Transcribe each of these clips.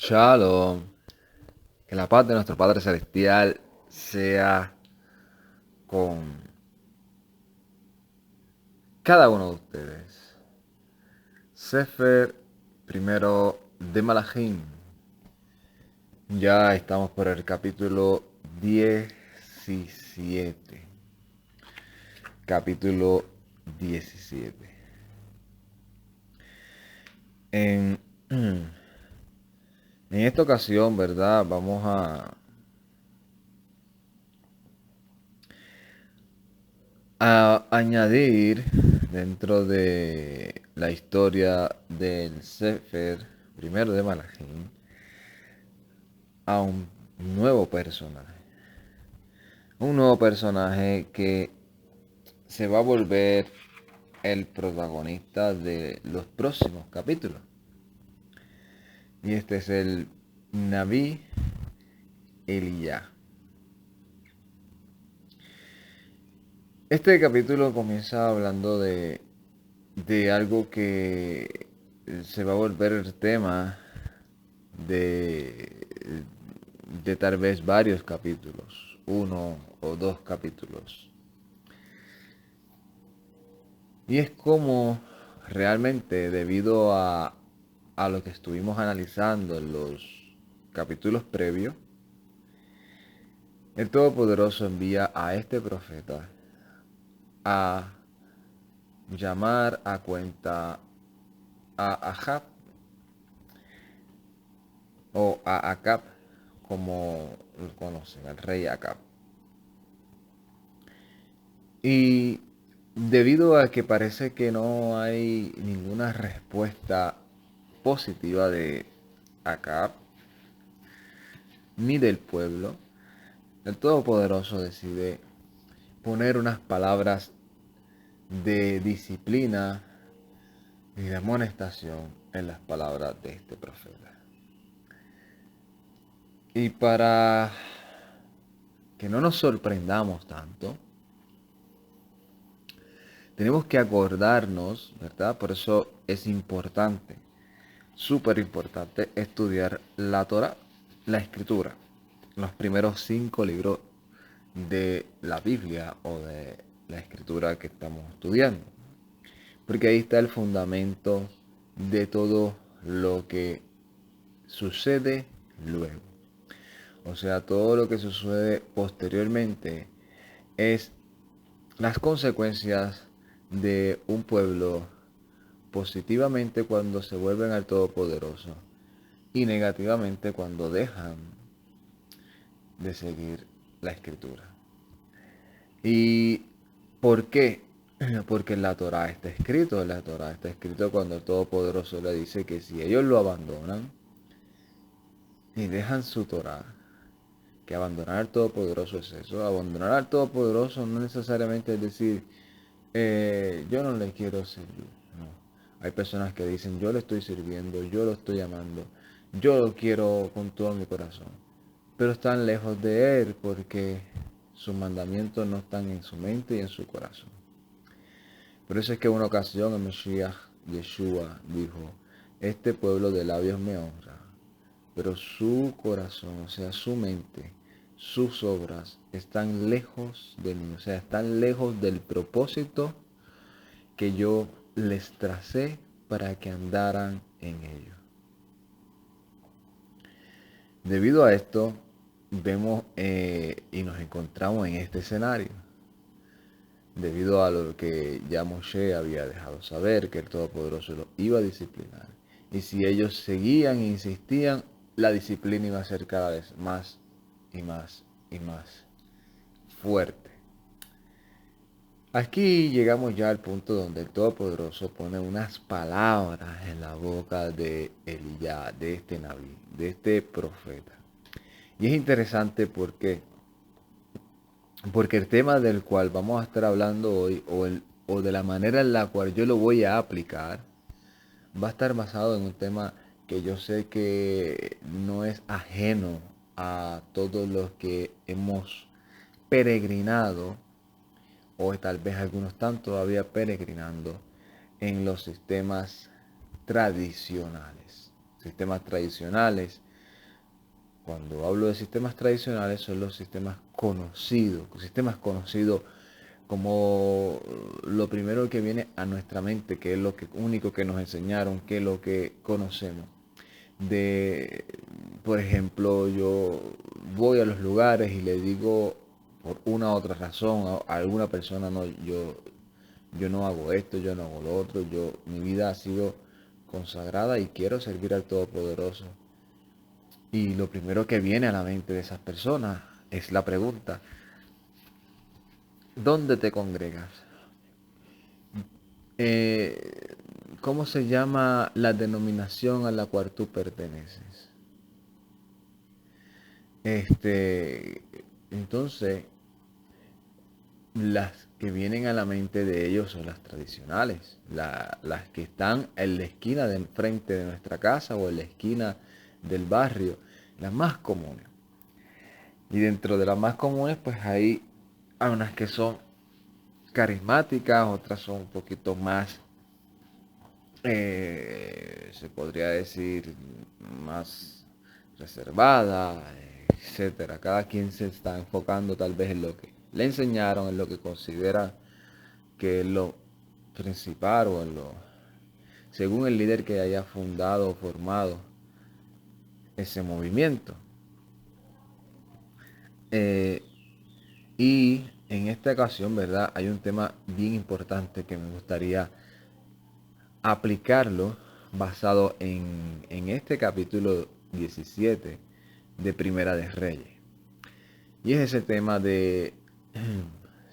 Shalom, que la paz de nuestro Padre Celestial sea con cada uno de ustedes. Sefer primero de Malachim. Ya estamos por el capítulo 17. Capítulo 17. En, en esta ocasión, ¿verdad? Vamos a añadir dentro de la historia del Sefer primero de Malachim a un nuevo personaje. Un nuevo personaje que se va a volver el protagonista de los próximos capítulos. Y este es el Naví Elías. Este capítulo comienza hablando de algo que se va a volver el tema de, de tal vez varios capítulos, uno o dos capítulos. Y es como realmente debido a lo que estuvimos analizando en los capítulos previos, el Todopoderoso envía a este profeta a llamar a cuenta a Ahab o a Acab, como lo conocen, al rey Acab. Y debido a que parece que no hay ninguna respuesta positiva de Acab ni del pueblo, el Todopoderoso decide poner unas palabras de disciplina y de amonestación en las palabras de este profeta. Y para que no nos sorprendamos tanto, tenemos que acordarnos, ¿verdad? Por eso es importante, súper importante, estudiar la Torah, la Escritura, los primeros 5 libros de la Biblia o de la Escritura que estamos estudiando. Porque ahí está el fundamento de todo lo que sucede luego. O sea, todo lo que sucede posteriormente es las consecuencias de un pueblo positivamente cuando se vuelven al Todopoderoso y negativamente cuando dejan de seguir la Escritura. ¿Y por qué? Porque en la Torah está escrito cuando el Todopoderoso le dice que si ellos lo abandonan y dejan su Torah, que abandonar al Todopoderoso es eso. Abandonar al Todopoderoso no necesariamente es decir, yo no le quiero servir. No. Hay personas que dicen, yo le estoy sirviendo, yo lo estoy amando, yo lo quiero con todo mi corazón. Pero están lejos de Él porque sus mandamientos no están en su mente y en su corazón. Por eso es que en una ocasión el Mesías Yeshua dijo, este pueblo de labios me honra, pero su corazón, o sea, su mente, sus obras están lejos de mí, o sea, están lejos del propósito que yo les tracé para que andaran en ello. Debido a esto, vemos y nos encontramos en este escenario. Debido a lo que ya Moshe había dejado saber, que el Todopoderoso los iba a disciplinar. Y si ellos seguían e insistían, la disciplina iba a ser cada vez más y más y más fuerte. Aquí llegamos ya al punto donde el Todopoderoso pone unas palabras en la boca de Elías, de este Naví, de este profeta. Y es interesante porque el tema del cual vamos a estar hablando hoy, o de la manera en la cual yo lo voy a aplicar, va a estar basado en un tema que yo sé que no es ajeno a todos los que hemos peregrinado, o tal vez algunos están todavía peregrinando en los sistemas tradicionales. Sistemas tradicionales cuando hablo de sistemas tradicionales, son los sistemas conocidos como lo primero que viene a nuestra mente, que es lo único que nos enseñaron, que es lo que conocemos. Por ejemplo, yo voy a los lugares y le digo por una u otra razón a alguna persona, no, yo no hago esto, yo no hago lo otro, mi vida ha sido consagrada y quiero servir al Todopoderoso. Y lo primero que viene a la mente de esas personas es la pregunta: ¿dónde te congregas? Eh, ¿Cómo se llama la denominación a la cual tú perteneces? Este, entonces, las que vienen a la mente de ellos son las tradicionales, las que están en la esquina de enfrente de nuestra casa o en la esquina del barrio, las más comunes. Y dentro de las más comunes, pues hay unas que son carismáticas, otras son un poquito más, se podría decir, más reservadas, etcétera. Cada quien se está enfocando tal vez en lo que le enseñaron, en lo que considera que es lo principal o según el líder que haya fundado o formado ese movimiento. Eh, y en esta ocasión, ¿verdad? Hay un tema bien importante que me gustaría aplicarlo basado en este capítulo 17 de Primera de Reyes. Y es ese tema de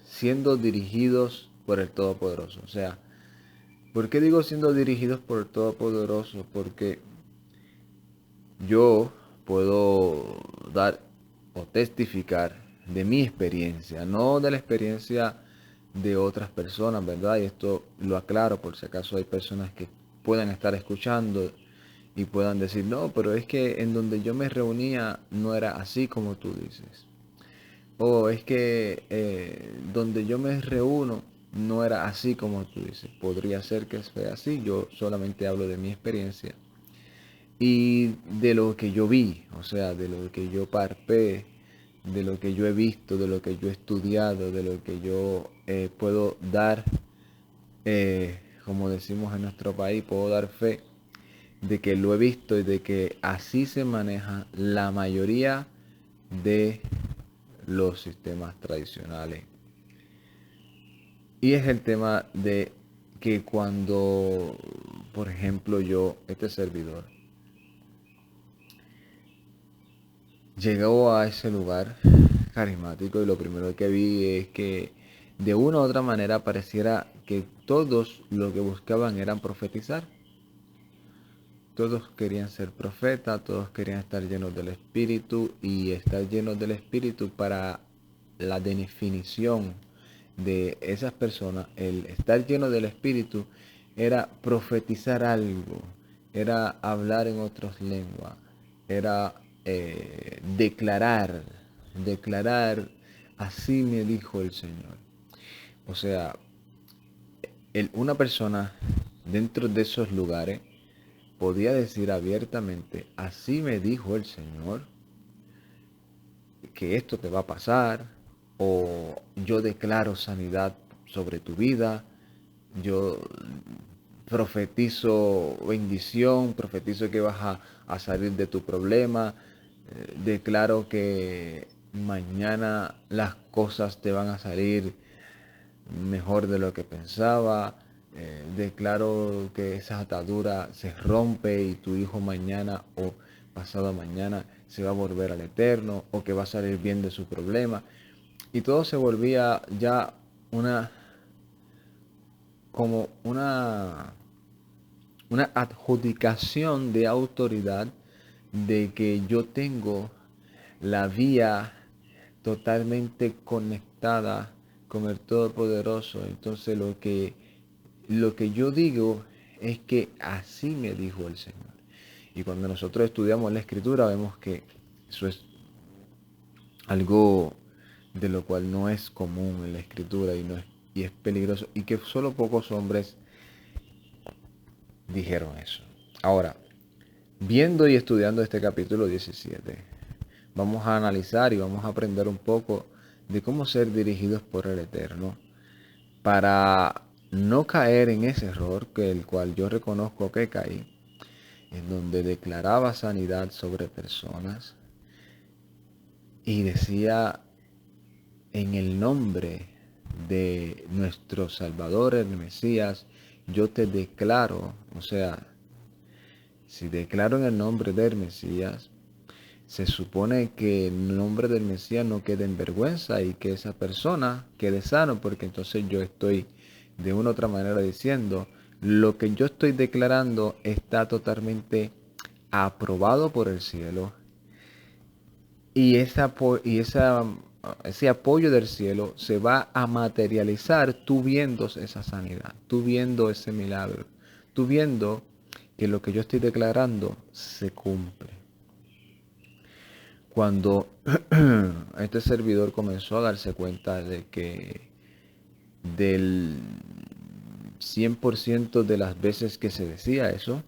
siendo dirigidos por el Todopoderoso. O sea, ¿por qué digo siendo dirigidos por el Todopoderoso? Porque yo puedo dar o testificar de mi experiencia, no de la experiencia de otras personas, ¿verdad? Y esto lo aclaro por si acaso hay personas que puedan estar escuchando y puedan decir, no, pero es que en donde yo me reunía no era así como tú dices. O es que donde yo me reúno no era así como tú dices. Podría ser que sea así, yo solamente hablo de mi experiencia y de lo que yo vi, o sea, de lo que yo parpé, de lo que yo he visto, de lo que yo he estudiado, de lo que yo puedo dar, como decimos en nuestro país, puedo dar fe de que lo he visto y de que así se maneja la mayoría de los sistemas tradicionales. Y es el tema de que cuando, por ejemplo, este servidor, llegó a ese lugar carismático y lo primero que vi es que de una u otra manera pareciera que todos lo que buscaban eran profetizar. Todos querían ser profetas, todos querían estar llenos del Espíritu y estar llenos del Espíritu para la definición de esas personas, el estar lleno del Espíritu era profetizar algo, era hablar en otras lenguas, era declarar, así me dijo el Señor. O sea, una persona dentro de esos lugares podía decir abiertamente, así me dijo el Señor, que esto te va a pasar, o yo declaro sanidad sobre tu vida, yo profetizo bendición, profetizo que vas a salir de tu problema, declaro que mañana las cosas te van a salir mejor de lo que pensaba, declaro que esa atadura se rompe y tu hijo mañana o pasado mañana se va a volver al eterno o que va a salir bien de su problema. Y todo se volvía ya una como una adjudicación de autoridad de que yo tengo la vía totalmente conectada con el Todopoderoso. Entonces lo que yo digo es que así me dijo el Señor. Y cuando nosotros estudiamos la Escritura vemos que eso es algo de lo cual no es común en la Escritura y es peligroso y que solo pocos hombres dijeron eso. Ahora, viendo y estudiando este capítulo 17, vamos a analizar y vamos a aprender un poco de cómo ser dirigidos por el Eterno para no caer en ese error que el cual yo reconozco que caí, en donde declaraba sanidad sobre personas y decía en el nombre de nuestro Salvador, el Mesías, yo te declaro, o sea, si declaro en el nombre del Mesías, se supone que el nombre del Mesías no quede en vergüenza y que esa persona quede sano, porque entonces yo estoy de una u otra manera diciendo, lo que yo estoy declarando está totalmente aprobado por el cielo y, ese apoyo del cielo se va a materializar tú viendo esa sanidad, tú viendo ese milagro, tú viendo que lo que yo estoy declarando se cumple. Cuando este servidor comenzó a darse cuenta de que del 100% de las veces que se decía eso,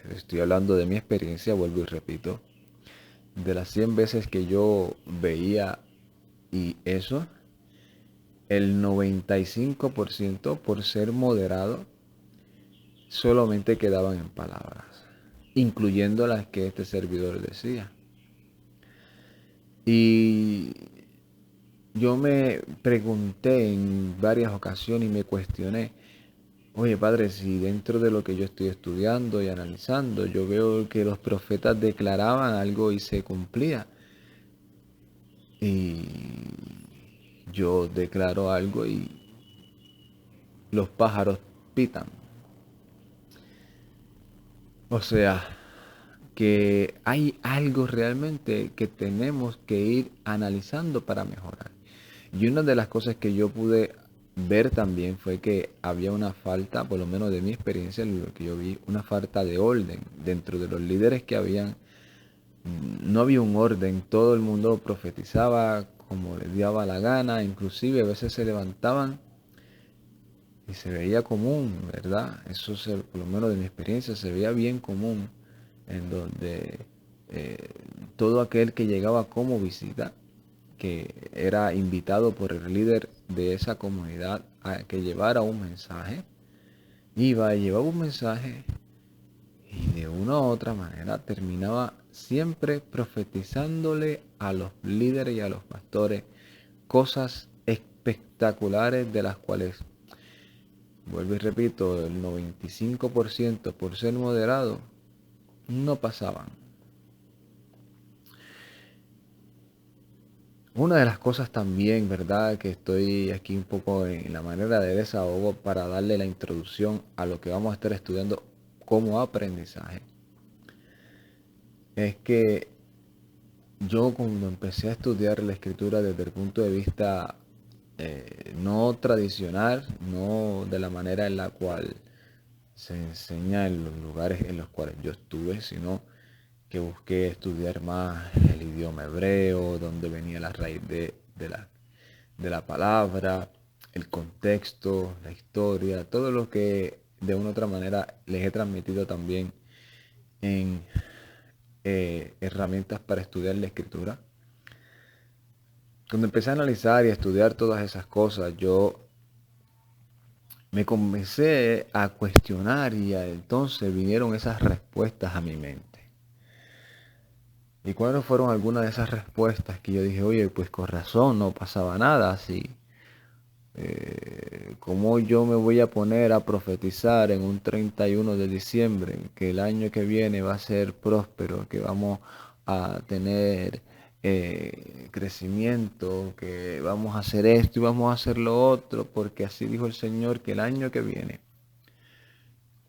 estoy hablando de mi experiencia, vuelvo y repito, de las 100 veces que yo veía y eso, el 95% por ser moderado solamente quedaban en palabras, incluyendo las que este servidor decía. Y yo me pregunté en varias ocasiones y me cuestioné, oye padre, si dentro de lo que yo estoy estudiando y analizando, yo veo que los profetas declaraban algo y se cumplía. Y yo declaro algo y los pájaros pitan. O sea, que hay algo realmente que tenemos que ir analizando para mejorar. Y una de las cosas que yo pude ver también fue que había una falta, por lo menos de mi experiencia, lo que yo vi, una falta de orden dentro de los líderes que habían. No había un orden, todo el mundo profetizaba como les daba la gana, inclusive a veces se levantaban y se veía común, ¿verdad? Por lo menos de mi experiencia, se veía bien común, en donde eh, todo aquel que llegaba como visita, que era invitado por el líder de esa comunidad a que llevara un mensaje, iba y llevaba un mensaje y de una u otra manera terminaba siempre profetizándole a los líderes y a los pastores cosas espectaculares de las cuales, vuelvo y repito, el 95% por ser moderado no pasaban. Una de las cosas también, ¿verdad? Que estoy aquí un poco en la manera de desahogo para darle la introducción a lo que vamos a estar estudiando como aprendizaje. Es que yo cuando empecé a estudiar la escritura desde el punto de vista no tradicional, no de la manera en la cual se enseña en los lugares en los cuales yo estuve, sino que busqué estudiar más el idioma hebreo, donde venía la raíz de la palabra, el contexto, la historia, todo lo que de una u otra manera les he transmitido también en herramientas para estudiar la escritura. Cuando empecé a analizar y a estudiar todas esas cosas, yo me comencé a cuestionar y entonces vinieron esas respuestas a mi mente. ¿Y cuáles fueron algunas de esas respuestas que yo dije, oye, pues con razón, no pasaba nada así? ¿Cómo yo me voy a poner a profetizar en un 31 de diciembre que el año que viene va a ser próspero, que vamos a tener crecimiento, que vamos a hacer esto y vamos a hacer lo otro, porque así dijo el Señor que el año que viene,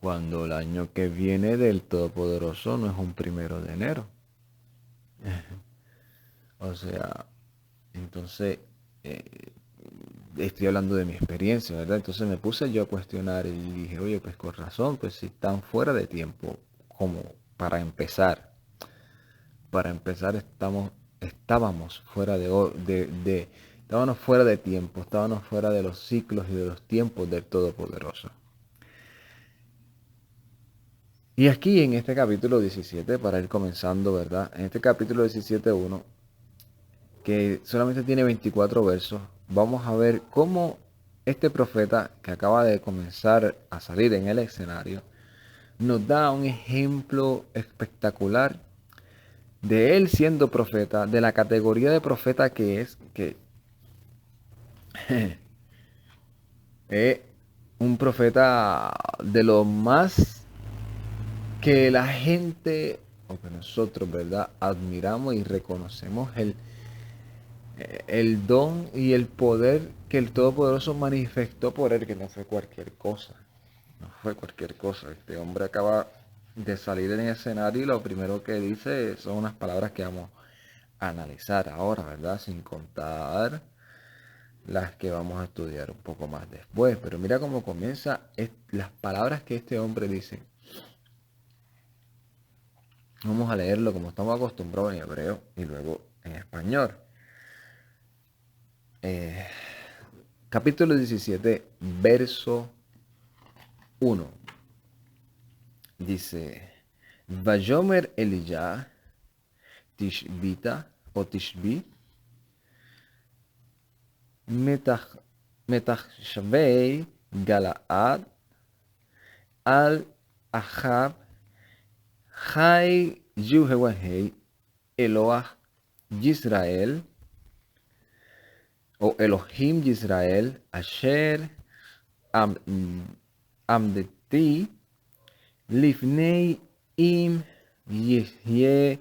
cuando el año que viene del Todopoderoso no es un 1 de enero? O sea, entonces, eh, estoy hablando de mi experiencia, ¿verdad? Entonces me puse yo a cuestionar y dije, oye, pues con razón, pues si están fuera de tiempo, como para empezar estábamos fuera estábamos fuera de tiempo, estábamos fuera de los ciclos y de los tiempos del Todopoderoso. Y aquí en este capítulo 17, para ir comenzando, ¿verdad? En este capítulo 17:1, que solamente tiene 24 versos, vamos a ver cómo este profeta que acaba de comenzar a salir en el escenario nos da un ejemplo espectacular de él siendo profeta, de la categoría de profeta que es un profeta de lo más que la gente, o que nosotros, ¿verdad?, admiramos y reconocemos el don y el poder que el Todopoderoso manifestó por él, que no fue cualquier cosa. No fue cualquier cosa. Este hombre acaba de salir en el escenario y lo primero que dice son unas palabras que vamos a analizar ahora, ¿verdad? Sin contar las que vamos a estudiar un poco más después. Pero mira cómo comienza las palabras que este hombre dice. Vamos a leerlo como estamos acostumbrados en hebreo y luego en español. Eh, Capítulo 17, verso 1. Dice, Vayomer Elijah Tishbita o Tishbi Metachshavei Galaad al Ahab Hai Yuhewahei Eloah Yisrael o Elohim Yisrael Asher Am, Amdeti Lifnei Im Yehye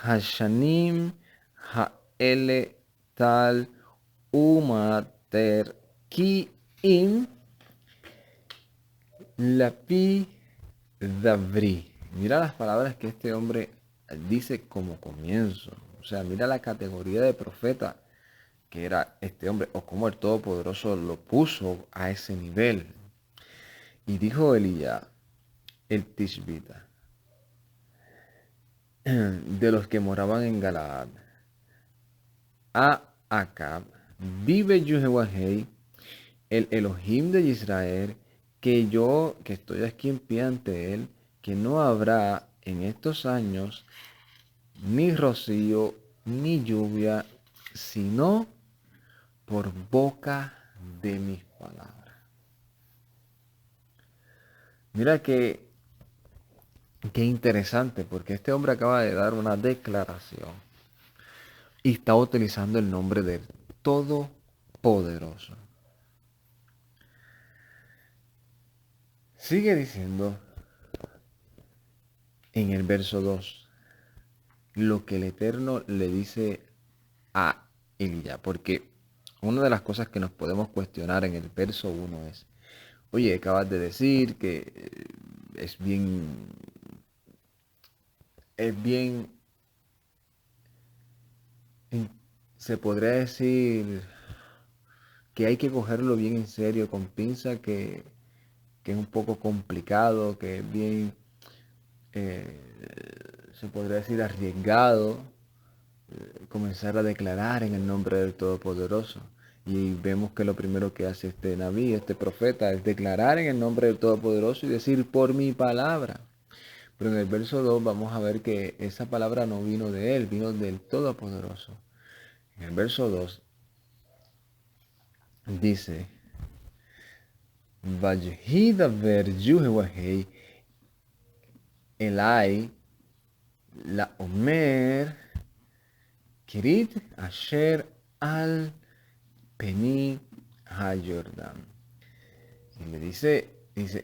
Hashanim Haele Tal Umater Ki Im Lapi Davri. Mira las palabras que este hombre dice como comienzo. O sea, mira la categoría de profeta que era este hombre, o como el Todopoderoso lo puso a ese nivel. Y dijo Elías, el Tishbita, de los que moraban en Galaad, a Acab, vive Yuhewahei, el Elohim de Israel, que yo, que estoy aquí en pie ante él, que no habrá en estos años ni rocío ni lluvia, sino por boca de mis palabras. Mira qué interesante, porque este hombre acaba de dar una declaración y está utilizando el nombre del Todopoderoso. Sigue diciendo en el verso 2 lo que el Eterno le dice a Elías, porque una de las cosas que nos podemos cuestionar en el verso 1 es, oye, acabas de decir que es bien, se podría decir que hay que cogerlo bien en serio, con pinza, que es un poco complicado, que es bien, eh, se podría decir, arriesgado comenzar a declarar en el nombre del Todopoderoso. Y vemos que lo primero que hace este Naví, este profeta, es declarar en el nombre del Todopoderoso y decir por mi palabra. Pero en el verso 2 vamos a ver que esa palabra no vino de él, vino del Todopoderoso. En el verso 2 dice, Vayehidaber Yuhewahei Elai la Omer Kirit Asher al Peni HaYordan. Y le dice,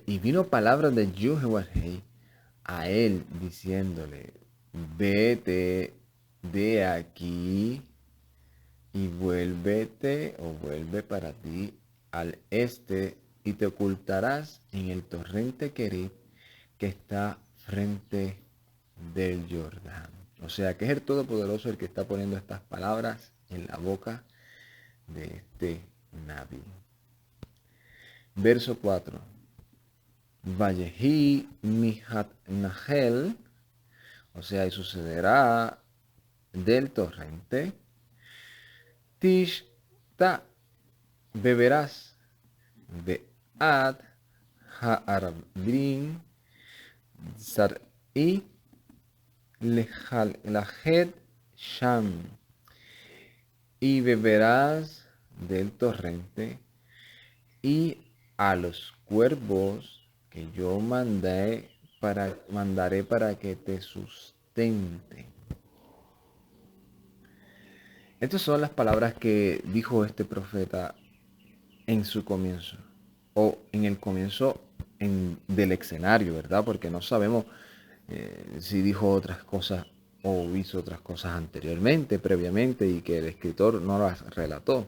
y vino palabra de Yuhewahei a él diciéndole, vete de aquí y vuélvete o vuelve para ti al este y te ocultarás en el torrente Kerit que está frente del Jordán. O sea que es el Todopoderoso el que está poniendo estas palabras en la boca de este Naví. Verso 4. Vallejí Mihat Nahel, o sea, y sucederá del torrente. Tishta, beberás de Ad Haarbrin Zar-i Lahed Sham, y beberás del torrente, y a los cuervos que yo mandaré para que te sustenten. Estas son las palabras que dijo este profeta en su comienzo, o en el comienzo del escenario, ¿verdad? Porque no sabemos si dijo otras cosas o hizo otras cosas anteriormente, previamente, y que el escritor no las relató.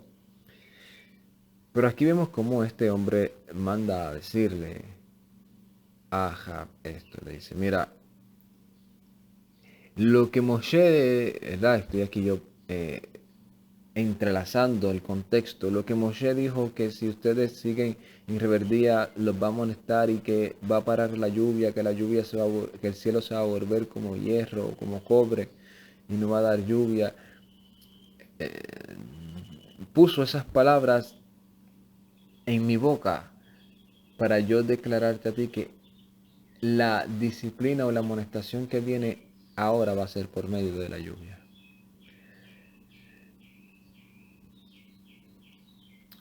Pero aquí vemos cómo este hombre manda a decirle a Ahab esto. Le dice, mira, lo que Moshe, ¿verdad? Estoy aquí yo eh, entrelazando el contexto. Lo que Moshe dijo, que si ustedes siguen en rebeldía los va a molestar y que va a parar la lluvia, que la lluvia que el cielo se va a volver como hierro, como cobre y no va a dar lluvia. Puso esas palabras en mi boca para yo declararte a ti que la disciplina o la amonestación que viene ahora va a ser por medio de la lluvia.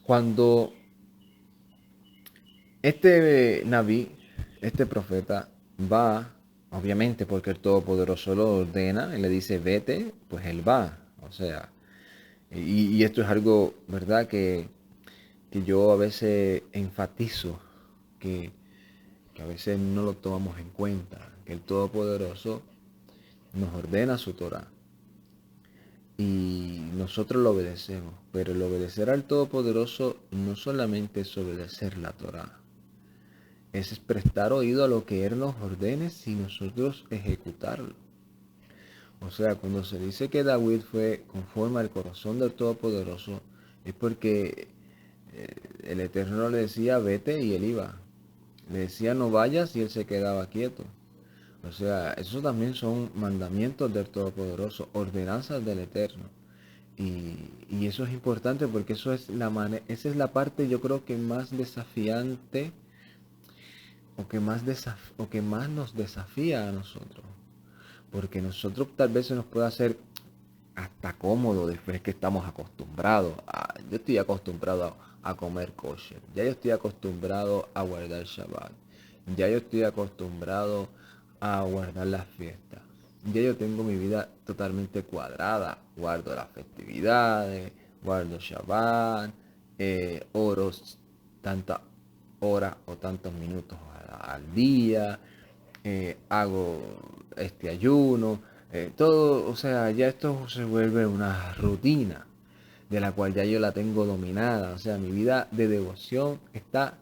Cuando este Naví, este profeta, va, obviamente porque el Todopoderoso lo ordena y le dice vete, pues él va. O sea, y esto es algo, ¿verdad? Que yo a veces enfatizo, que, que a veces no lo tomamos en cuenta, que el Todopoderoso nos ordena su Torah y nosotros lo obedecemos, pero el obedecer al Todopoderoso no solamente es obedecer la Torah, es prestar oído a lo que Él nos ordene y nosotros ejecutarlo. O sea, cuando se dice que David fue conforme al corazón del Todopoderoso, es porque el Eterno le decía vete y él iba. Le decía no vayas y él se quedaba quieto. O sea, esos también son mandamientos del Todopoderoso, ordenanzas del Eterno. Y eso es importante porque esa es la parte yo creo que más desafiante o que más nos desafía a nosotros. Porque nosotros tal vez se nos puede hacer hasta cómodo después que estamos acostumbrados. Yo estoy acostumbrado a comer kosher. Ya yo estoy acostumbrado a guardar Shabbat. Ya yo estoy acostumbrado a guardar las fiestas. Ya yo tengo mi vida totalmente cuadrada. Guardo las festividades, guardo Shabbat, oro tantas horas o tantos minutos al día, hago este ayuno, todo, o sea, ya esto se vuelve una rutina de la cual ya yo la tengo dominada, o sea, mi vida de devoción está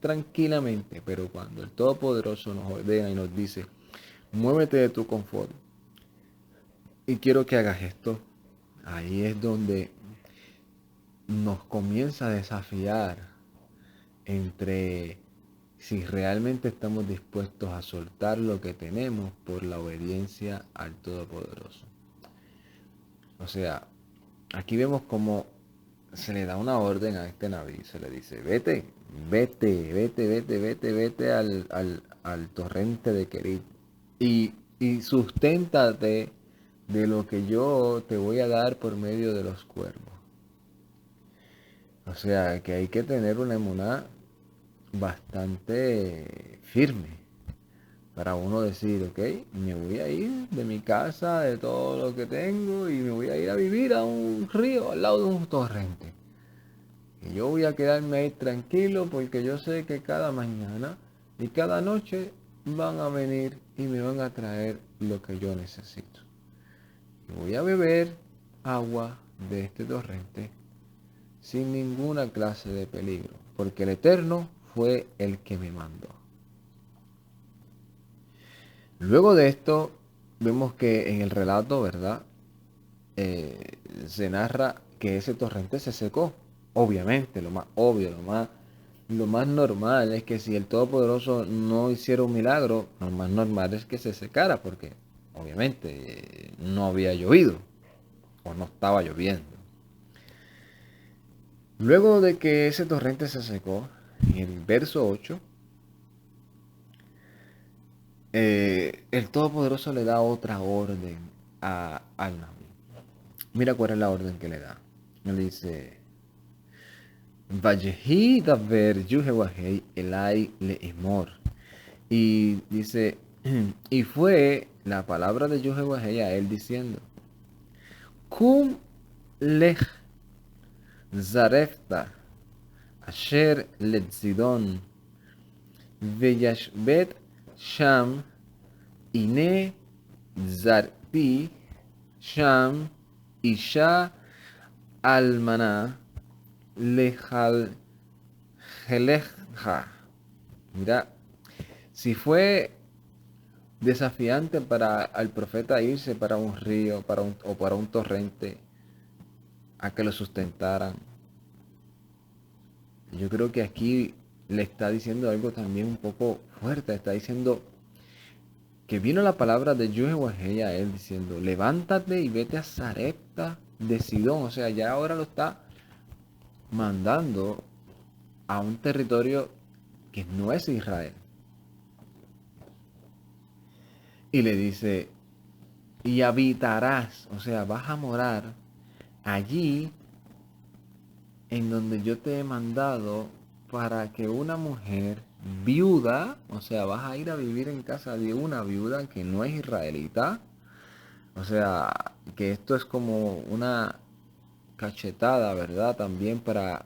tranquilamente, pero cuando el Todopoderoso nos ordena y nos dice, muévete de tu confort y quiero que hagas esto, ahí es donde nos comienza a desafiar entre si realmente estamos dispuestos a soltar lo que tenemos por la obediencia al Todopoderoso. O sea, aquí vemos cómo se le da una orden a este Naví, se le dice, vete al torrente de Kerit y susténtate de lo que yo te voy a dar por medio de los cuervos. O sea, que hay que tener una emuná bastante firme para uno decir, ok, me voy a ir de mi casa, de todo lo que tengo, y me voy a ir a vivir a un río al lado de un torrente. Y yo voy a quedarme ahí tranquilo porque yo sé que cada mañana y cada noche van a venir y me van a traer lo que yo necesito. Y voy a beber agua de este torrente sin ninguna clase de peligro, porque el Eterno fue el que me mandó. Luego de esto, vemos que en el relato, ¿verdad? Se narra que ese torrente se secó. Obviamente, lo más obvio, lo más normal es que si el Todopoderoso no hiciera un milagro, lo más normal es que se secara, porque obviamente no había llovido o no estaba lloviendo. Luego de que ese torrente se secó, en el verso 8, el Todopoderoso le da otra orden al Naví. Mira cuál es la orden que le da. Le dice, Vayehi daver Yuhewahei Elai leemor. Y dice, y fue la palabra de Yuhewahei a él diciendo, Kum lech zarefta asher letzidon veyashbet sham ine zarti sham isha almaná lejal Jeleja. Mira, si fue desafiante para el profeta irse para un río o para un torrente a que lo sustentaran, yo creo que aquí le está diciendo algo también un poco fuerte. Está diciendo que vino la palabra de Yuhewahei a él diciendo, levántate y vete a Sarepta de Sidón. O sea, ya ahora lo está mandando a un territorio que no es Israel. Y le dice, y habitarás, o sea, vas a morar allí en donde yo te he mandado para que una mujer viuda, o sea, vas a ir a vivir en casa de una viuda que no es israelita, o sea, que esto es como una cachetada, ¿verdad? También para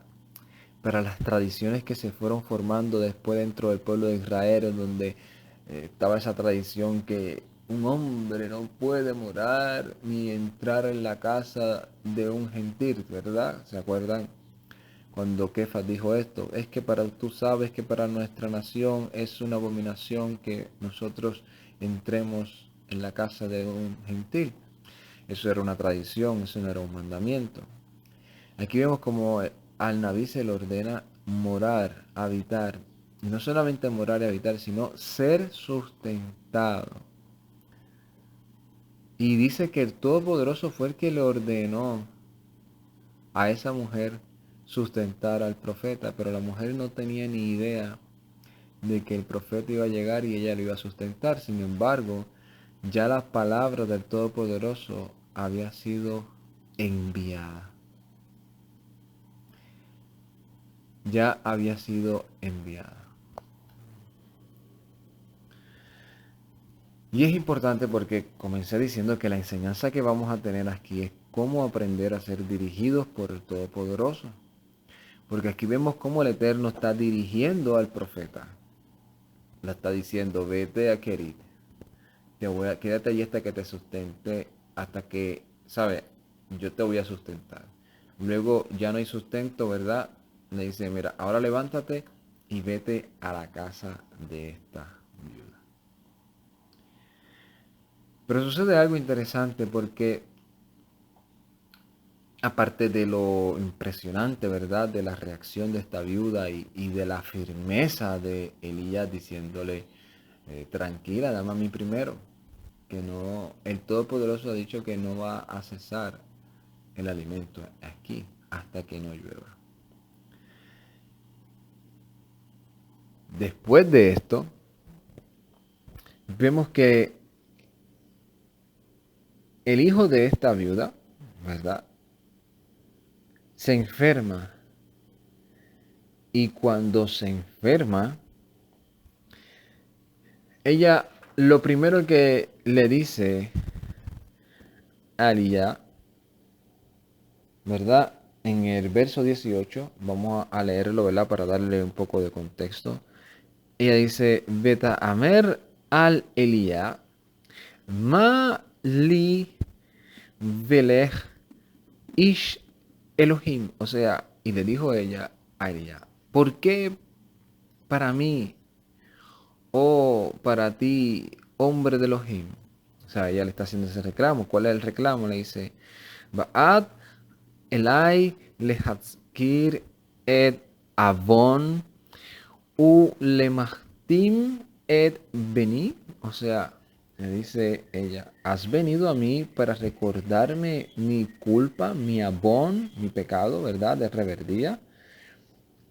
las tradiciones que se fueron formando después dentro del pueblo de Israel, en donde estaba esa tradición que un hombre no puede morar ni entrar en la casa de un gentil, ¿verdad? ¿Se acuerdan? Cuando Kefas dijo esto, es que tú sabes que para nuestra nación es una abominación que nosotros entremos en la casa de un gentil. Eso era una tradición, eso no era un mandamiento. Aquí vemos como al Naví se le ordena morar, habitar, y no solamente morar y habitar, sino ser sustentado. Y dice que el Todopoderoso fue el que le ordenó a esa mujer sustentar al profeta, pero la mujer no tenía ni idea de que el profeta iba a llegar y ella lo iba a sustentar. Sin embargo, ya la palabra del Todopoderoso había sido enviada. Ya había sido enviada. Y es importante porque comencé diciendo que la enseñanza que vamos a tener aquí es cómo aprender a ser dirigidos por el Todopoderoso. Porque aquí vemos cómo el Eterno está dirigiendo al profeta. Le está diciendo, vete a Kerit. Quédate allí hasta que te sustente, hasta que, ¿sabes? Yo te voy a sustentar. Luego ya no hay sustento, ¿verdad? Le dice, mira, ahora levántate y vete a la casa de esta viuda. Pero sucede algo interesante porque aparte de lo impresionante, ¿verdad? De la reacción de esta viuda y de la firmeza de Elías diciéndole, tranquila, dame a mí primero, que no, el Todopoderoso ha dicho que no va a cesar el alimento aquí hasta que no llueva. Después de esto, vemos que el hijo de esta viuda, ¿verdad? Se enferma y cuando se enferma, ella lo primero que le dice a Elías, ¿verdad? En el verso 18, vamos a leerlo, ¿verdad? Para darle un poco de contexto. Ella dice, Beta Amer al Elías, Ma li velech ish Elohim. O sea, y le dijo ella a Elías, ¿por qué para mí, o para ti, hombre de Elohim? O sea, ella le está haciendo ese reclamo. ¿Cuál es el reclamo? Le dice, Ba'at Elai lehatzkir et avon u lemachtim et beni. O sea, le dice ella, has venido a mí para recordarme mi culpa, mi abón, mi pecado, ¿verdad? De reverdía.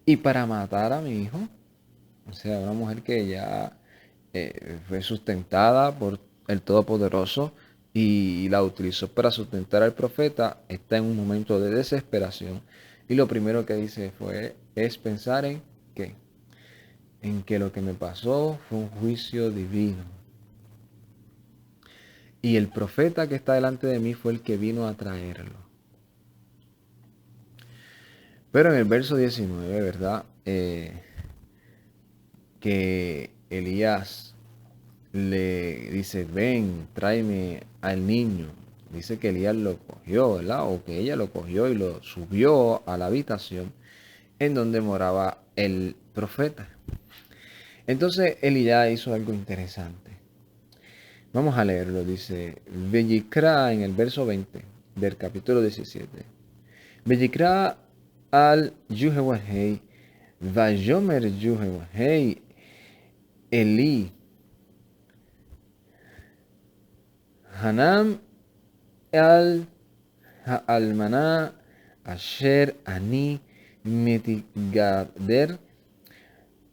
Y para matar a mi hijo. O sea, una mujer que ya fue sustentada por el Todopoderoso y la utilizó para sustentar al profeta. Está en un momento de desesperación y lo primero que dice es pensar en que lo que me pasó fue un juicio divino. Y el profeta que está delante de mí fue el que vino a traerlo. Pero en el verso 19, ¿verdad? Que Elías le dice, ven, tráeme al niño. Dice que Elías lo cogió, ¿verdad? O que ella lo cogió y lo subió a la habitación en donde moraba el profeta. Entonces Elías hizo algo interesante. Vamos a leerlo, dice, Vayikra en el verso 20 del capítulo 17. Vayikra al Yuhewahei, Vayomer Yuhewahei, Eli, Hanam al Ha'almaná, Asher, Ani, Metigader,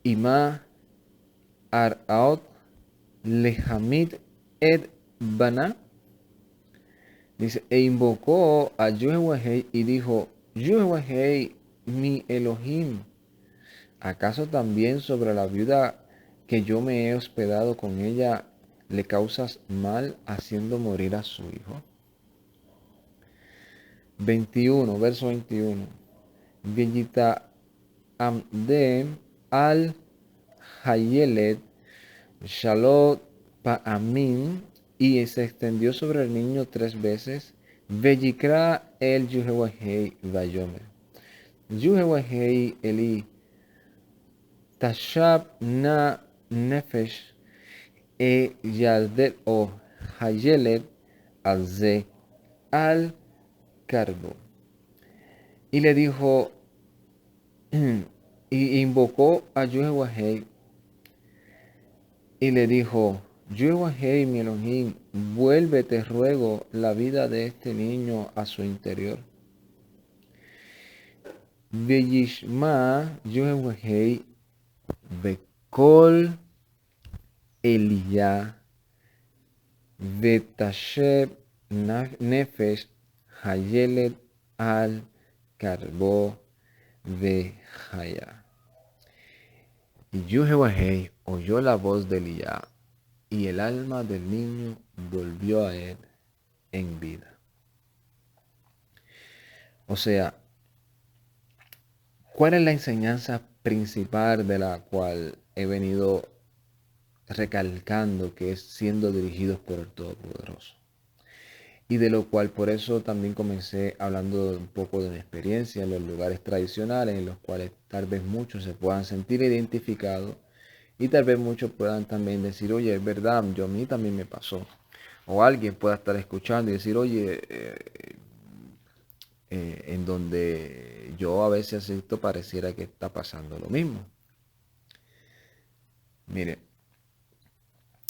Ima, Araot, Lehamid, Ed, Bana. Dice, e invocó a Yuhewahei y dijo, Yuhewahei, mi Elohim, ¿acaso también sobre la viuda que yo me he hospedado con ella le causas mal haciendo morir a su hijo? 21, verso 21. Villita Amdem al Hayelet Shalot Pa'amin, y se extendió sobre el niño 3 veces. Veyikra el Yuhewahei Vayomer. Yuhewahei Eli Tashab na Nefesh e Yaldet o Hayelet al al Carbo. Y le dijo, y invocó a Yuhewahei y le dijo, Yuhewahei mi Elohim, vuélvete ruego la vida de este niño a su interior. Veyishma Yuhewahei Bekol Eliyah Vetasheb Nefesh Hayelet al Carbo Vejaya. Y Yuhewahei oyó la voz de Elías, y el alma del niño volvió a él en vida. O sea, ¿cuál es la enseñanza principal de la cual he venido recalcando, que es siendo dirigidos por el Todopoderoso? Y de lo cual por eso también comencé hablando un poco de mi experiencia en los lugares tradicionales, en los cuales tal vez muchos se puedan sentir identificados y tal vez muchos puedan también decir, oye, es verdad, a mí también me pasó. O alguien pueda estar escuchando y decir, oye, en donde yo a veces asisto pareciera que está pasando lo mismo. Mire,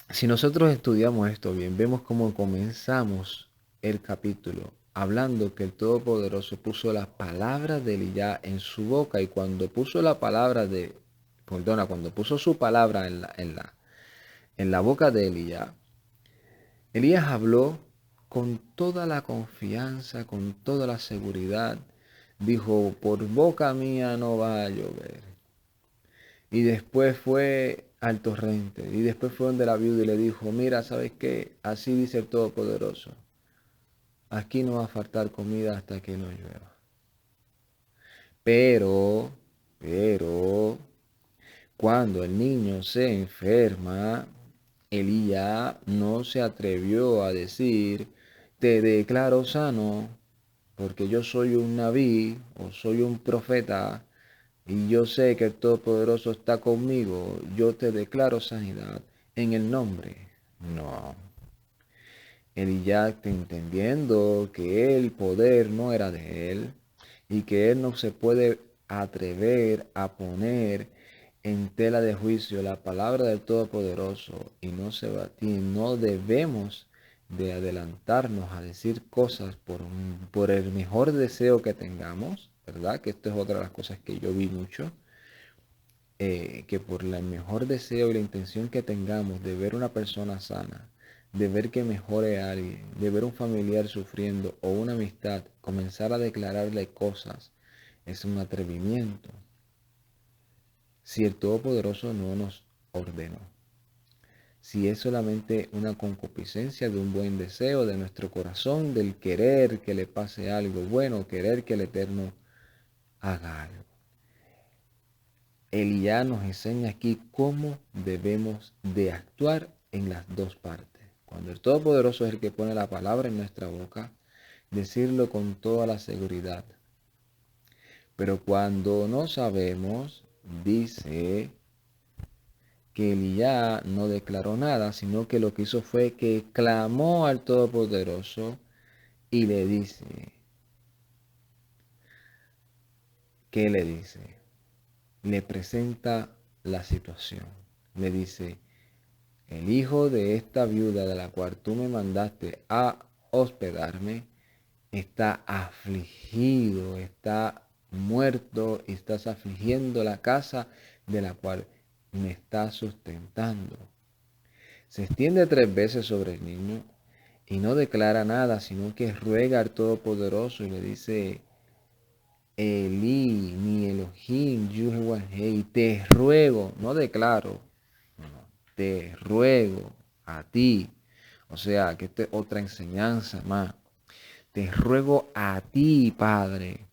si nosotros estudiamos esto bien, vemos cómo comenzamos el capítulo hablando que el Todopoderoso puso las palabras de Elías en su boca, y cuando puso cuando puso su palabra en la boca de Elías, Elías habló con toda la confianza, con toda la seguridad. Dijo, por boca mía no va a llover. Y después fue al torrente. Y después fue donde la viuda y le dijo, mira, ¿sabes qué? Así dice el Todopoderoso. Aquí no va a faltar comida hasta que no llueva. Pero, cuando el niño se enferma, Elías no se atrevió a decir, te declaro sano, porque yo soy un nabí o soy un profeta y yo sé que el Todopoderoso está conmigo, yo te declaro sanidad en el nombre. No. Elías, entendiendo que el poder no era de él y que él no se puede atrever a poner en tela de juicio la palabra del Todopoderoso, y no debemos de adelantarnos a decir cosas por el mejor deseo que tengamos, ¿verdad? Que esto es otra de las cosas que yo vi mucho. que por el mejor deseo y la intención que tengamos de ver una persona sana, de ver que mejore a alguien, de ver un familiar sufriendo o una amistad, comenzar a declararle cosas, es un atrevimiento. Si el Todopoderoso no nos ordenó, si es solamente una concupiscencia de un buen deseo de nuestro corazón, del querer que le pase algo bueno, querer que el Eterno haga algo. Elías nos enseña aquí cómo debemos de actuar en las dos partes. Cuando el Todopoderoso es el que pone la palabra en nuestra boca, decirlo con toda la seguridad. Pero cuando no sabemos, dice que Elías no declaró nada, sino que lo que hizo fue que clamó al Todopoderoso y le dice, ¿qué le dice? Le presenta la situación. Le dice, el hijo de esta viuda de la cual tú me mandaste a hospedarme está afligido, está muerto y estás afligiendo la casa de la cual me está sustentando. Se extiende 3 veces sobre el niño y no declara nada, sino que ruega al Todopoderoso y le dice, Elí, mi Elohim, Yuhewahei, te ruego, no declaro, te ruego a ti. O sea, que esta es otra enseñanza más. Te ruego a ti, Padre.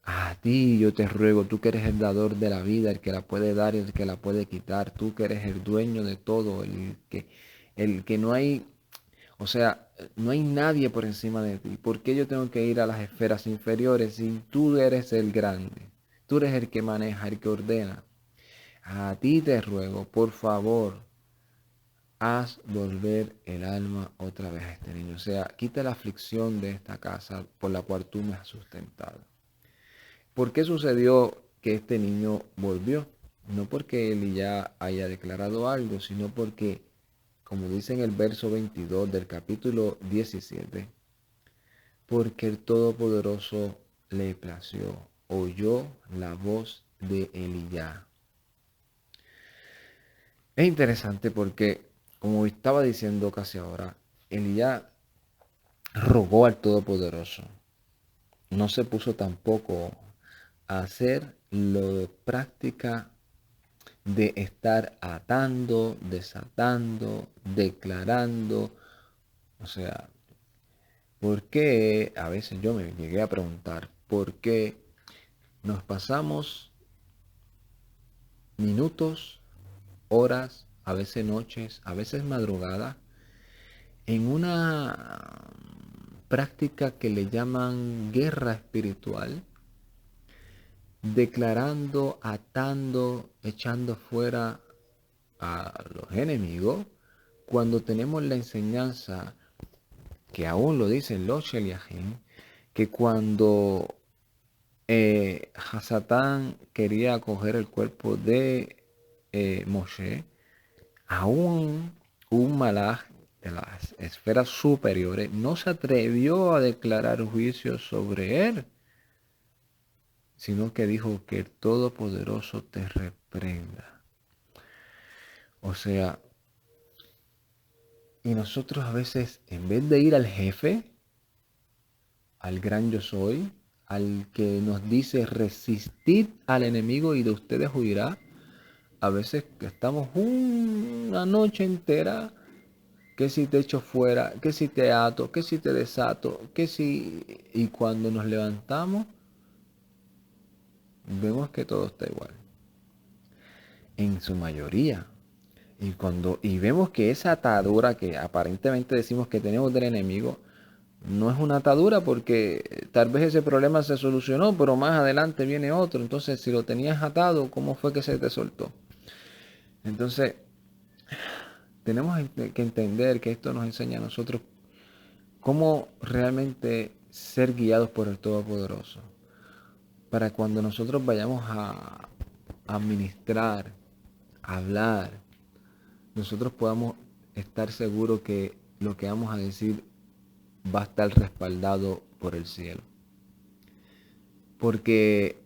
A ti yo te ruego, tú que eres el dador de la vida, el que la puede dar y el que la puede quitar. Tú que eres el dueño de todo, el que no hay, o sea, no hay nadie por encima de ti. ¿Por qué yo tengo que ir a las esferas inferiores si tú eres el grande? Tú eres el que maneja, el que ordena. A ti te ruego, por favor, haz volver el alma otra vez a este niño. O sea, quita la aflicción de esta casa por la cual tú me has sustentado. ¿Por qué sucedió que este niño volvió? No porque él ya haya declarado algo, sino porque, como dice en el verso 22 del capítulo 17, porque el Todopoderoso le plació, oyó la voz de Elías. Es interesante porque, como estaba diciendo casi ahora, Elías rogó al Todopoderoso. No se puso tampoco a hacer lo de práctica de estar atando, desatando, declarando. O sea, ¿por qué? A veces yo me llegué a preguntar, ¿por qué nos pasamos minutos, horas, a veces noches, a veces madrugadas, en una práctica que le llaman guerra espiritual, declarando, atando, echando fuera a los enemigos, cuando tenemos la enseñanza, que aún lo dicen los Sheliahim, que cuando Hasatán quería coger el cuerpo de Moshe, aún un malaj de las esferas superiores no se atrevió a declarar juicio sobre él, sino que dijo que el Todopoderoso te reprenda. O sea, y nosotros a veces, en vez de ir al jefe, al gran yo soy, al que nos dice resistid al enemigo y de ustedes huirá, a veces estamos una noche entera, que si te echo fuera, que si te ato, que si te desato, que si... Y cuando nos levantamos, vemos que todo está igual, en su mayoría. Y vemos que esa atadura que aparentemente decimos que tenemos del enemigo, no es una atadura porque tal vez ese problema se solucionó, pero más adelante viene otro. Entonces, si lo tenías atado, ¿cómo fue que se te soltó? Entonces, tenemos que entender que esto nos enseña a nosotros cómo realmente ser guiados por el Todopoderoso. Para cuando nosotros vayamos a administrar, a hablar, nosotros podamos estar seguros que lo que vamos a decir va a estar respaldado por el cielo. Porque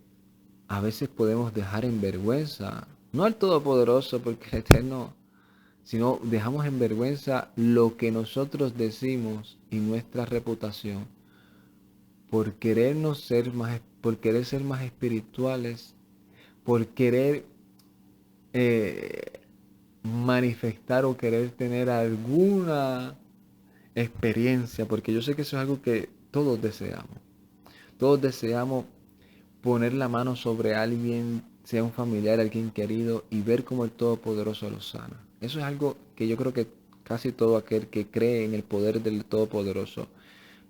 a veces podemos dejar en vergüenza No al Todopoderoso, porque el Eterno, sino dejamos en vergüenza lo que nosotros decimos y nuestra reputación por querer ser más espirituales, por querer eh, manifestar o querer tener alguna experiencia, porque yo sé que eso es algo que todos deseamos. Todos deseamos poner la mano sobre alguien, sea un familiar, alguien querido, y ver cómo el Todopoderoso lo sana. Eso es algo que yo creo que casi todo aquel que cree en el poder del Todopoderoso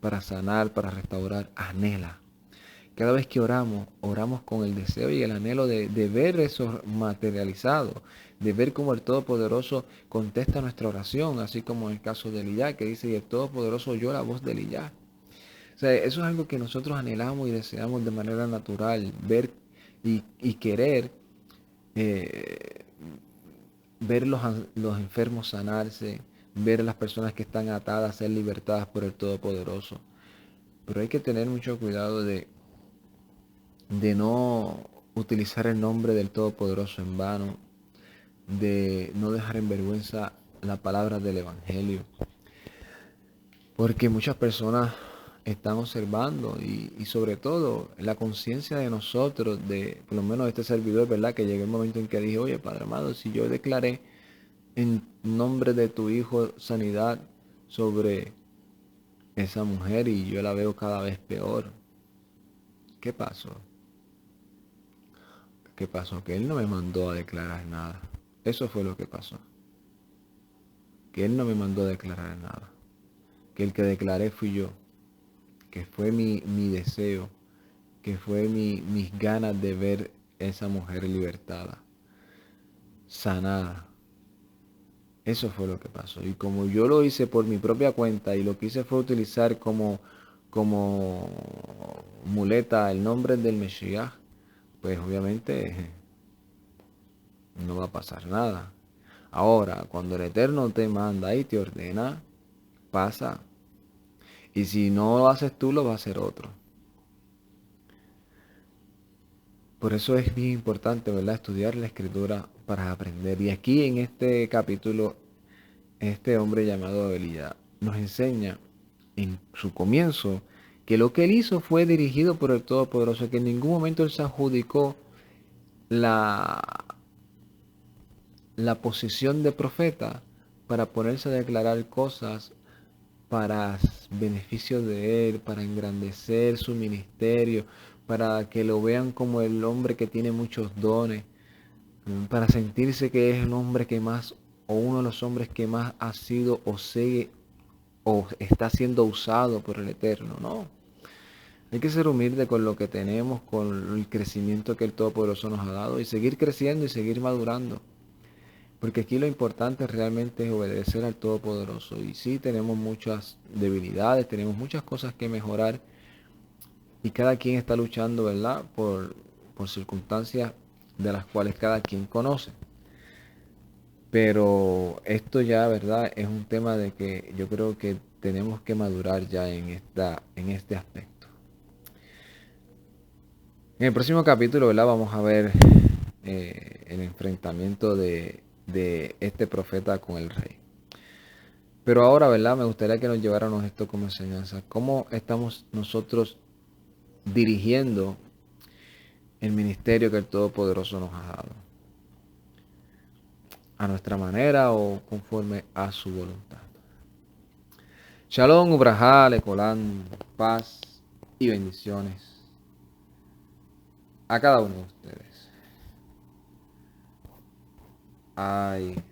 para sanar, para restaurar, anhela. Cada vez que oramos, oramos con el deseo y el anhelo de ver eso materializado, de ver cómo el Todopoderoso contesta nuestra oración, así como en el caso de Elías, que dice, y el Todopoderoso oyó la voz de Elías. O sea, eso es algo que nosotros anhelamos y deseamos de manera natural, ver y querer eh, ver los enfermos sanarse, ver a las personas que están atadas ser libertadas por el Todopoderoso. Pero hay que tener mucho cuidado de no utilizar el nombre del Todopoderoso en vano, de no dejar en vergüenza la palabra del Evangelio, porque muchas personas están observando y sobre todo la conciencia de nosotros, de por lo menos de este servidor, ¿verdad? Que llegó el momento en que dije, oye, Padre amado, si yo declaré en nombre de tu Hijo sanidad sobre esa mujer y yo la veo cada vez peor, ¿qué pasó? ¿Qué pasó? Que Él no me mandó a declarar nada. Eso fue lo que pasó. Que Él no me mandó a declarar nada. Que el que declaré fui yo. Que fue mi deseo. Que fue mis ganas de ver esa mujer libertada. Sanada. Eso fue lo que pasó. Y como yo lo hice por mi propia cuenta y lo que hice fue utilizar como muleta el nombre del Mesías, pues obviamente no va a pasar nada. Ahora, cuando el Eterno te manda y te ordena, pasa. Y si no lo haces tú, lo va a hacer otro. Por eso es bien importante, ¿verdad? Estudiar la escritura para aprender. Y aquí en este capítulo, este hombre llamado Elías nos enseña en su comienzo que lo que él hizo fue dirigido por el Todopoderoso, que en ningún momento él se adjudicó la, la posición de profeta para ponerse a declarar cosas para beneficio de él, para engrandecer su ministerio, para que lo vean como el hombre que tiene muchos dones, para sentirse que es el hombre que más, o uno de los hombres que más ha sido o sigue o está siendo usado por el Eterno, ¿no? Hay que ser humilde con lo que tenemos, con el crecimiento que el Todopoderoso nos ha dado y seguir creciendo y seguir madurando. Porque aquí lo importante realmente es obedecer al Todopoderoso. Y sí, tenemos muchas debilidades, tenemos muchas cosas que mejorar. Y cada quien está luchando, ¿verdad? Por circunstancias de las cuales cada quien conoce. Pero esto ya, ¿verdad? Es un tema de que yo creo que tenemos que madurar ya en este aspecto. En el próximo capítulo, ¿verdad? Vamos a ver el enfrentamiento de este profeta con el rey. Pero ahora, ¿verdad? Me gustaría que nos lleváramos esto como enseñanza. ¿Cómo estamos nosotros dirigiendo el ministerio que el Todopoderoso nos ha dado? ¿A nuestra manera o conforme a su voluntad? Shalom, Ubrajá, Lecolán, paz y bendiciones a cada uno de ustedes. Ay.